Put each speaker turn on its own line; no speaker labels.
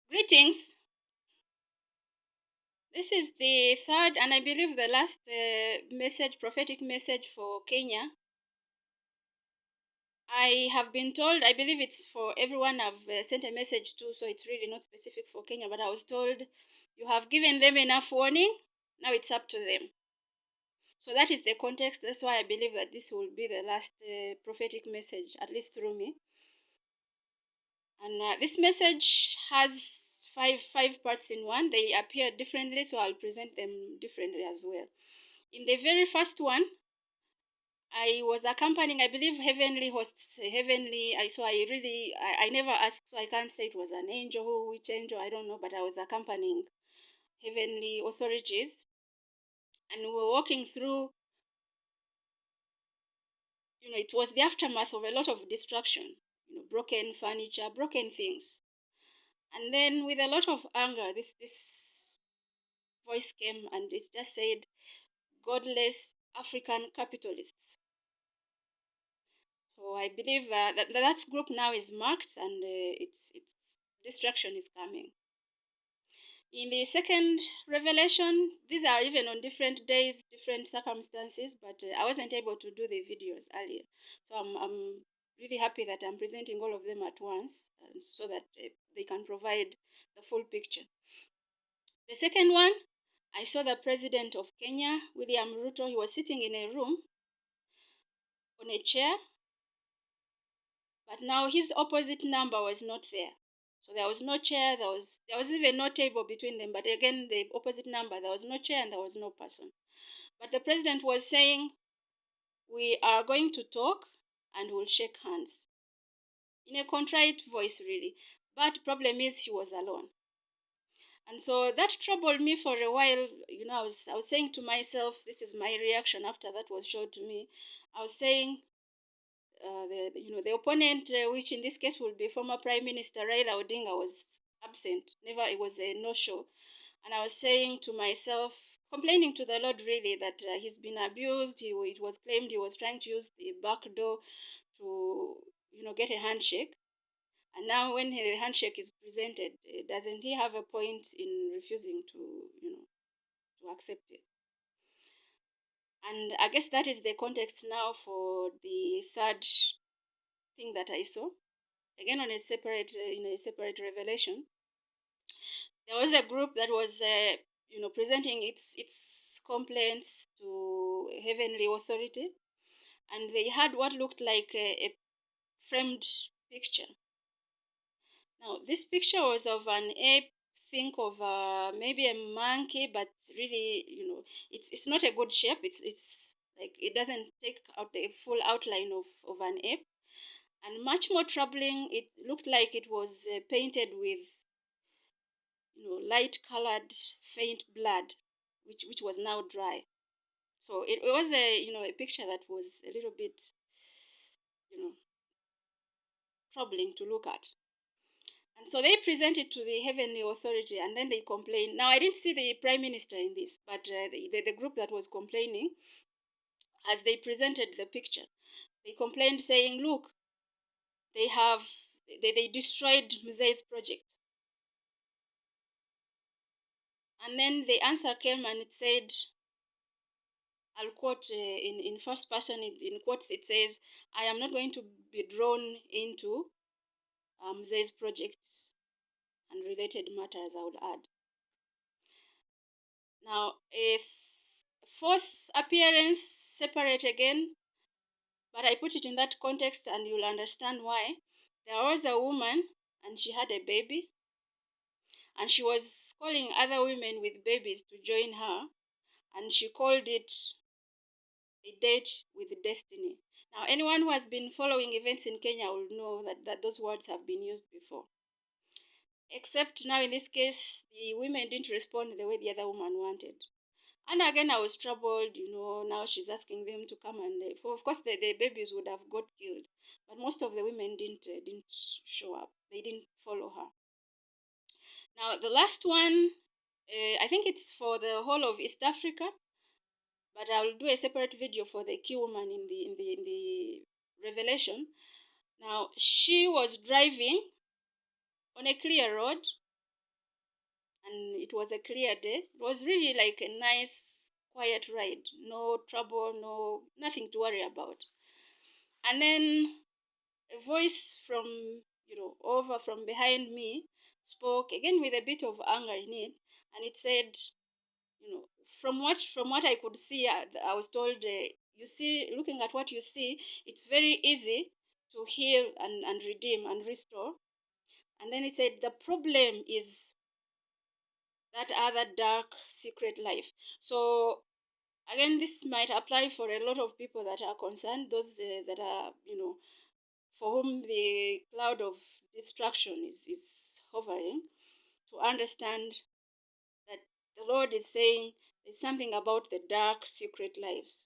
Greetings. This is the third and I believe the last prophetic message for Kenya. I have been told, I believe it's for everyone I've sent a message to, so it's really not specific for Kenya, but I was told you have given them enough warning, now it's up to them. So that is the context. That's why I believe that this will be the last prophetic message, at least through me. And this message has five parts in one. They appear differently, so I'll present them differently as well. In the very first one, I was accompanying, I believe, heavenly hosts, heavenly. I never asked, so I can't say it was an angel, which angel, I don't know, but I was accompanying heavenly authorities, and we were walking through. It was the aftermath of a lot of destruction, broken furniture, broken things, and then with a lot of anger, this voice came, and it just said, "Godless African capitalists." So I believe that group now is marked, and its destruction is coming. In the second revelation, these are even on different days, different circumstances, but I wasn't able to do the videos earlier. So I'm really happy that I'm presenting all of them at once, so that they can provide the full picture. The second one, I saw the president of Kenya, William Ruto. He was sitting in a room on a chair, but now his opposite number was not there. So there was no chair, there was even no table between them, but again the opposite number, there was no chair and there was no person. But the president was saying, "We are going to talk and we'll shake hands," in a contrite voice really. But problem is he was alone. And so that troubled me for a while. I was saying to myself, this is my reaction after that was showed to me. I was saying, the opponent, which in this case would be former Prime Minister Raila Odinga, was absent. Never, it was a no-show. And I was saying to myself, complaining to the Lord really, that he's been abused. It was claimed he was trying to use the back door to, get a handshake. And now when the handshake is presented, doesn't he have a point in refusing to accept it? And I guess that is the context now for the third thing that I saw. Again, on a separate, in a separate revelation, there was a group that was, presenting its complaints to heavenly authority, and they had what looked like a framed picture. Now, this picture was of an ape. Think of maybe a monkey, but really, it's not a good shape. It's like it doesn't take out the full outline of an ape. And much more troubling, it looked like it was painted with, light colored faint blood, which was now dry. So it was a picture that was a little bit, you know troubling to look at. And so they presented to the heavenly authority, and then they complained. Now, I didn't see the prime minister in this, but the group that was complaining, as they presented the picture, they complained saying, "Look, they destroyed Mzai's project." And then the answer came, and it said, I'll quote in first person, in quotes, it says, "I am not going to be drawn into Mzai's projects and related matters," I would add. Now, a fourth appearance, separate again, but I put it in that context and you'll understand why. There was a woman and she had a baby, and she was calling other women with babies to join her, and she called it a date with destiny. Now, anyone who has been following events in Kenya will know that those words have been used before. Except now in this case, the women didn't respond the way the other woman wanted. And again, I was troubled, now she's asking them to come, and of course the babies would have got killed. But most of the women didn't show up. They didn't follow her. Now, the last one, I think it's for the whole of East Africa, but I will do a separate video for the key woman in the Revelation. Now, she was driving on a clear road, and it was a clear day. It was really like a nice, quiet ride. No trouble, nothing to worry about. And then a voice from, over from behind me spoke again with a bit of anger in it, and it said, you know, from what I could see, I was told, you see, looking at what you see, it's very easy to heal and redeem and restore. And then it said the problem is that other dark secret life. So again, this might apply for a lot of people that are concerned, those that are, for whom the cloud of destruction is hovering, to understand that the Lord is saying there's something about the dark secret lives.